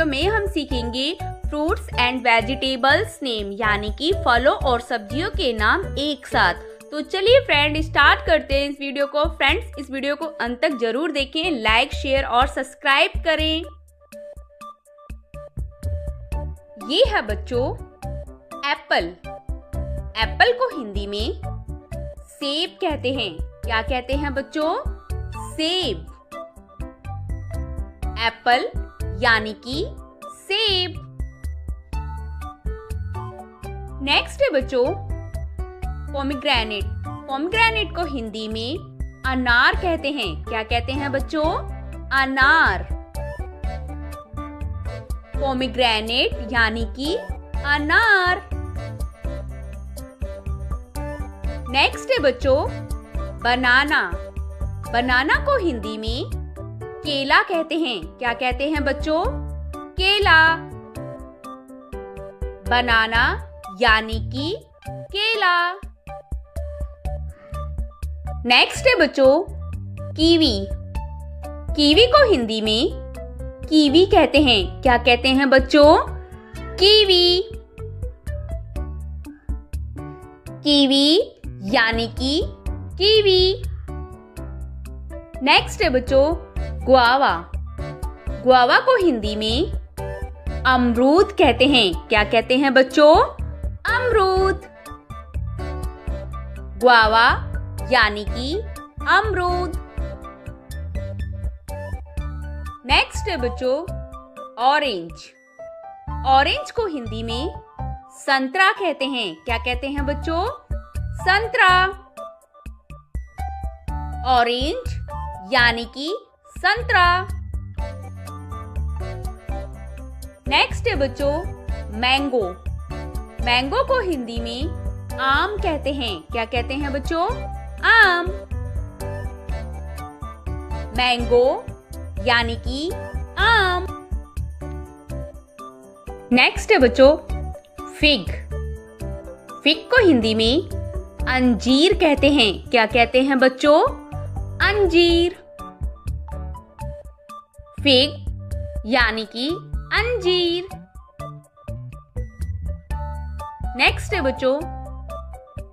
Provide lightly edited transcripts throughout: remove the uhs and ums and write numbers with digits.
Video में हम सीखेंगे फ्रूट्स एंड वेजिटेबल्स नेम, यानी कि फलों और सब्जियों के नाम एक साथ। तो चलिए फ्रेंड स्टार्ट करते हैं इस वीडियो को। फ्रेंड्स इस वीडियो को अंत तक जरूर देखें, लाइक शेयर और सब्सक्राइब करें। ये है बच्चों एप्पल। एप्पल को हिंदी में सेब कहते हैं। क्या कहते हैं बच्चों? सेब। एप्पल यानी कि सेब। नेक्स्ट है बच्चों पोमीग्रेनेट। पोमीग्रेनेट को हिंदी में अनार कहते हैं। क्या कहते हैं बच्चों? अनार। पोमीग्रेनेट यानी कि अनार। नेक्स्ट है बच्चों बनाना। बनाना को हिंदी में केला कहते हैं। क्या कहते हैं बच्चों? केला। बनाना यानी कि केला। नेक्स्ट है बच्चों कीवी। कीवी को हिंदी में कीवी कहते हैं। क्या कहते हैं बच्चों? कीवी। कीवी यानी कि कीवी। नेक्स्ट है बच्चों गुआवा। गुआवा को हिंदी में अमरूद कहते हैं। क्या कहते हैं बच्चों? अमरूद। गुआवा यानी कि अमरूद। नेक्स्ट है बच्चों ऑरेंज। ऑरेंज को हिंदी में संतरा कहते हैं। क्या कहते हैं बच्चों? संतरा। ऑरेंज यानी कि संतरा। नेक्स्ट है बच्चों मैंगो। मैंगो को हिंदी में आम कहते हैं। क्या कहते हैं बच्चों? आम। मैंगो यानी कि आम। नेक्स्ट है बच्चों फिग। फिग को हिंदी में अंजीर कहते हैं। क्या कहते हैं बच्चों? अंजीर। फिग यानी कि अंजीर। नेक्स्ट है बच्चों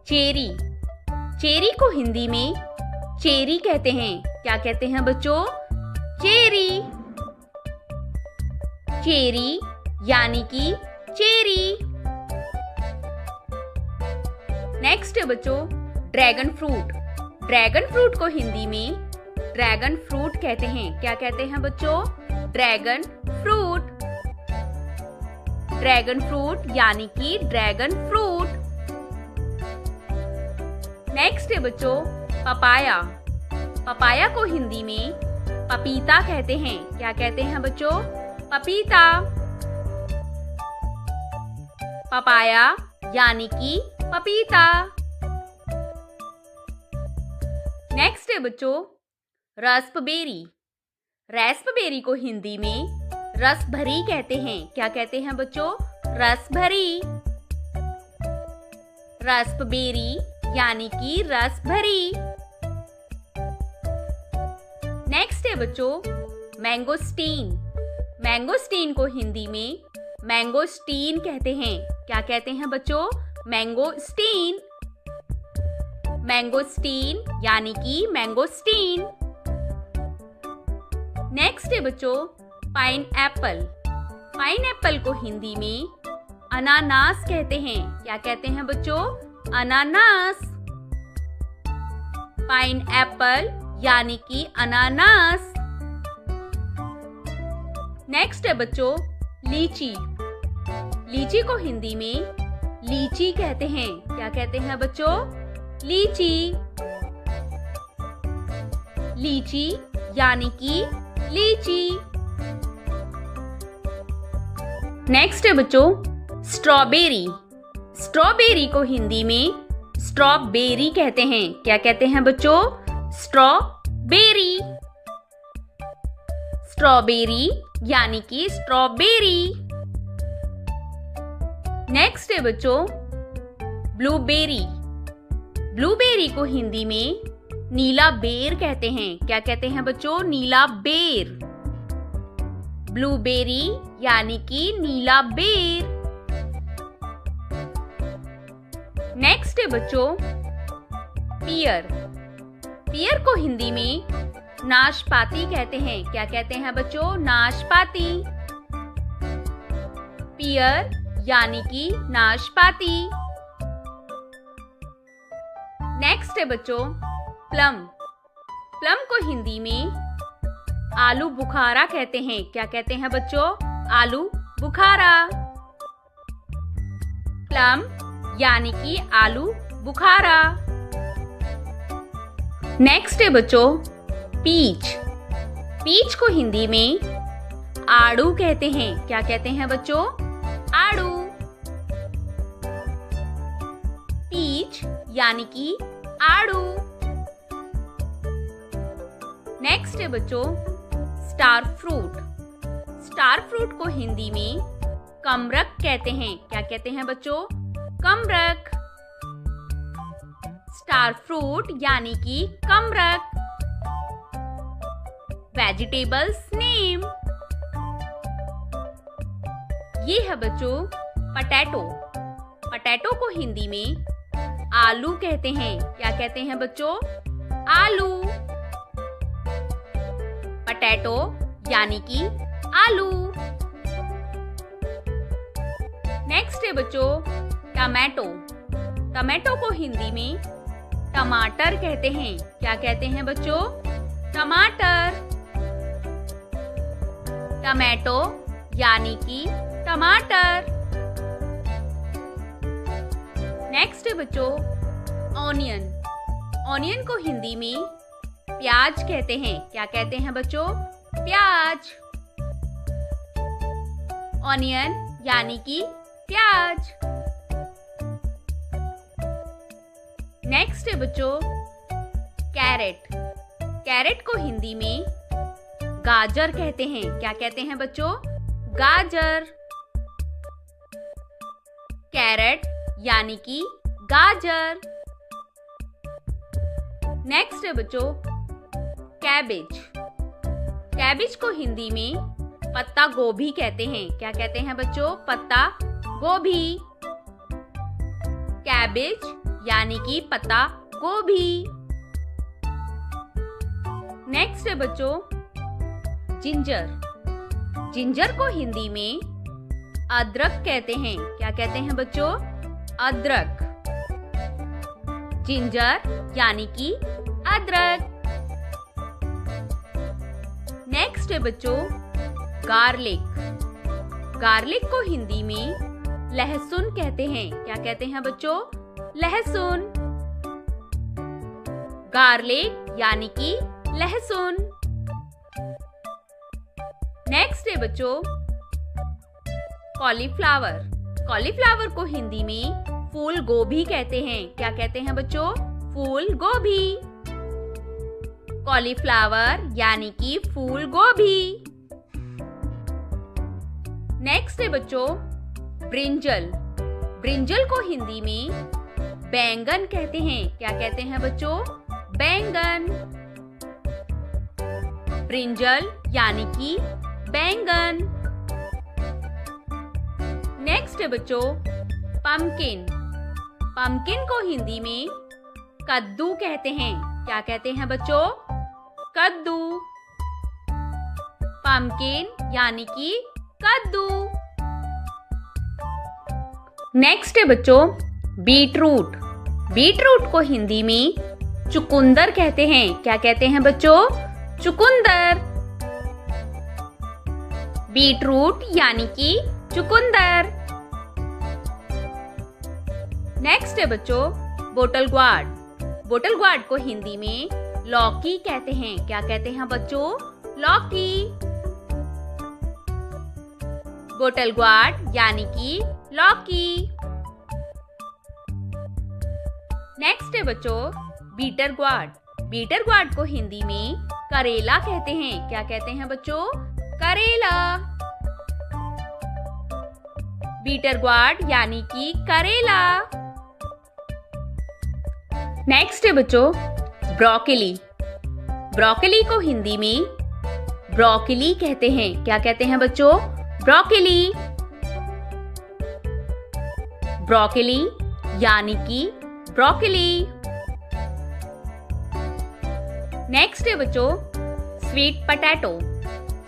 चेरी। चेरी को हिंदी में चेरी कहते हैं। क्या कहते हैं बच्चों? चेरी। चेरी यानी कि चेरी। नेक्स्ट है बच्चों ड्रैगन फ्रूट। ड्रैगन फ्रूट को हिंदी में ड्रैगन फ्रूट कहते हैं। क्या कहते हैं बच्चों? Dragon fruit. ड्रैगन फ्रूट यानी कि ड्रैगन फ्रूट। नेक्स्ट है बच्चों पपाया। पपाया को हिंदी में पपीता कहते हैं। क्या कहते हैं बच्चों? पपीता। पपाया यानी कि पपीता। नेक्स्ट है बच्चों रास्पबेरी। रास्पबेरी को हिंदी में रसभरी कहते हैं। क्या कहते हैं बच्चों? रसभरी। रास्पबेरी यानी कि रसभरी। नेक्स्ट है बच्चों मैंगोस्टीन। मैंगोस्टीन को हिंदी में मैंगोस्टीन कहते हैं। क्या कहते हैं बच्चों? मैंगोस्टीन। मैंगोस्टीन यानी कि मैंगोस्टीन। नेक्स्ट है बच्चों पाइन एप्पल। पाइन एप्पल को हिंदी में अनानास कहते हैं। क्या कहते हैं बच्चों? अनानास। पाइन एप्पल यानी कि अनानास। नेक्स्ट है बच्चों लीची। लीची को हिंदी में लीची कहते हैं। क्या कहते हैं बच्चों? लीची। लीची यानी कि लीची। नेक्स्ट है बच्चों स्ट्रॉबेरी। स्ट्रॉबेरी को हिंदी में स्ट्रॉबेरी कहते हैं। क्या कहते हैं बच्चों? स्ट्रॉबेरी। स्ट्रॉबेरी यानी कि स्ट्रॉबेरी। नेक्स्ट है बच्चों ब्लूबेरी। ब्लूबेरी को हिंदी में नीला बेर कहते हैं। क्या कहते हैं बच्चों? नीला बेर। ब्लूबेरी यानी कि नीला बेर। नेक्स्ट है बच्चों पियर। पियर को हिंदी में नाशपाती कहते हैं। क्या कहते हैं बच्चों? नाशपाती। पियर यानी कि नाशपाती। नेक्स्ट है बच्चों प्लम। प्लम को हिंदी में आलू बुखारा कहते हैं। क्या कहते हैं बच्चों? आलू बुखारा। प्लम यानी कि आलू बुखारा। नेक्स्ट है बच्चों पीच। पीच को हिंदी में आड़ू कहते हैं। क्या कहते हैं बच्चों? आड़ू। पीच यानी कि आड़ू। नेक्स्ट है बच्चों स्टार फ्रूट। स्टार फ्रूट को हिंदी में कमरक कहते हैं। क्या कहते हैं बच्चों? कमरक। स्टार फ्रूट यानी कि कमरक। Vegetables name. ये है बच्चों पटेटो। पटेटो को हिंदी में आलू कहते हैं। क्या कहते हैं बच्चों? आलू। पटेटो यानी कि आलू। नेक्स्ट है बच्चों टमाटो। टमाटो को हिंदी में टमाटर कहते हैं। क्या कहते हैं बच्चों? टमाटर। टमाटो यानी कि टमाटर। नेक्स्ट है बच्चों ऑनियन। ऑनियन को हिंदी में प्याज कहते हैं। क्या कहते हैं बच्चों? प्याज। ऑनियन यानी कि प्याज। नेक्स्ट है बच्चों कैरेट। कैरेट को हिंदी में गाजर कहते हैं। क्या कहते हैं बच्चों? गाजर। कैरेट यानी कि गाजर। नेक्स्ट है बच्चों कैबेज। कैबेज को हिंदी में पत्ता गोभी कहते हैं। क्या कहते हैं बच्चों? पत्ता गोभी। कैबेज यानी कि पत्ता गोभी। नेक्स्ट है बच्चों जिंजर। जिंजर को हिंदी में अदरक कहते हैं। क्या कहते हैं बच्चों? अदरक। जिंजर यानी कि अदरक। नेक्स्ट है बच्चों गार्लिक। गार्लिक को हिंदी में लहसुन कहते हैं। क्या कहते हैं बच्चों? लहसुन। गार्लिक यानी कि लहसुन। नेक्स्ट है बच्चों कॉलीफ्लावर। कॉलीफ्लावर को हिंदी में फूल गोभी कहते हैं। क्या कहते हैं बच्चों? फूल गोभी। कॉलीफ्लावर यानी कि फूल गोभी। नेक्स्ट है बच्चों ब्रिंजल। ब्रिंजल को हिंदी में बैंगन कहते हैं। क्या कहते हैं बच्चों? बैंगन। ब्रिंजल यानी कि बैंगन। नेक्स्ट है बच्चों पम्पकिन। पम्पकिन को हिंदी में कद्दू कहते हैं। क्या कहते हैं बच्चों? कद्दू। पम्पकिन यानी कि कद्दू। नेक्स्ट है बच्चों बीटरूट। बीटरूट को हिंदी में चुकंदर कहते हैं। क्या कहते हैं बच्चों? चुकंदर। बीटरूट यानी कि चुकंदर। नेक्स्ट है बच्चों बोटल ग्वाड। बोटल ग्वाड को हिंदी में लौकी कहते हैं। क्या कहते हैं बच्चों? लौकी। बोटल ग्वाड यानी कि लौकी। नेक्स्ट है बच्चों बीटर ग्वाड। बीटर ग्वाड को हिंदी में करेला कहते हैं। क्या कहते हैं बच्चों? करेला। बीटर ग्वाड यानी कि करेला। नेक्स्ट है बच्चों ब्रोकोली। ब्रोकोली को हिंदी में ब्रोकली कहते हैं। क्या कहते हैं बच्चों? ब्रोकली। ब्रोकली यानी कि ब्रोकली। नेक्स्ट है बच्चों स्वीट पोटैटो।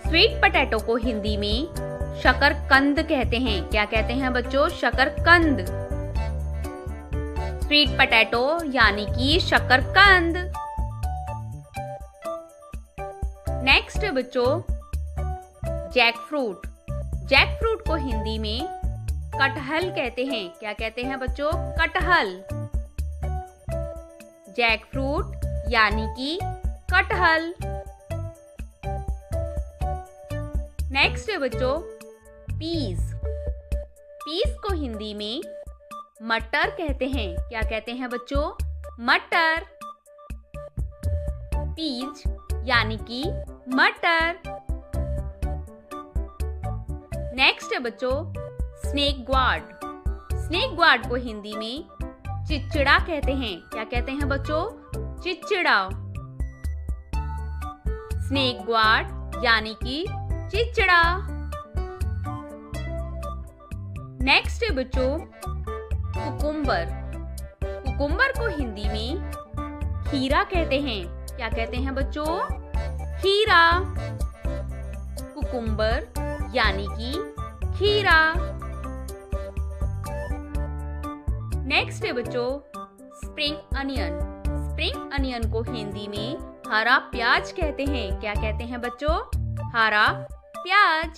स्वीट पोटैटो को हिंदी में शकरकंद कहते हैं। क्या कहते हैं बच्चों? शकरकंद। स्वीट पोटैटो यानी कि शकरकंद। नेक्स्ट है बच्चों जैक फ्रूट। जैक फ्रूट को हिंदी में कटहल कहते हैं। क्या कहते हैं बच्चों? कटहल। जैक फ्रूट यानी कि कटहल। नेक्स्ट है बच्चों पीस। पीस को हिंदी में मटर कहते हैं। क्या कहते हैं बच्चों? मटर। पीज यानी कि मटर। नेक्स्ट है बच्चों स्नेक गार्ड। स्नेक गार्ड को हिंदी में चिचड़ा कहते हैं। क्या कहते हैं बच्चों? चिचड़ा। स्नेक गार्ड यानी कि चिचड़ा। नेक्स्ट है बच्चों कुकुम्बर। कुकुम्बर को हिंदी में खीरा कहते हैं। क्या कहते हैं बच्चों? खीरा। कुकुम्बर यानी कि खीरा। नेक्स्ट है बच्चों स्प्रिंग अनियन। स्प्रिंग अनियन को हिंदी में हरा प्याज कहते हैं। क्या कहते हैं बच्चों? हरा प्याज।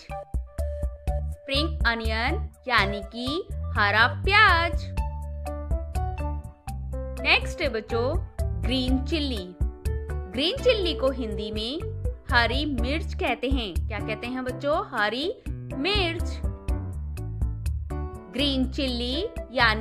स्प्रिंग अनियन यानी कि हरा प्याज। नेक्स्ट है बच्चों ग्रीन चिल्ली। ग्रीन चिल्ली को हिंदी में हरी मिर्च कहते हैं। क्या कहते हैं बच्चों? हरी मिर्च। ग्रीन चिल्ली यानी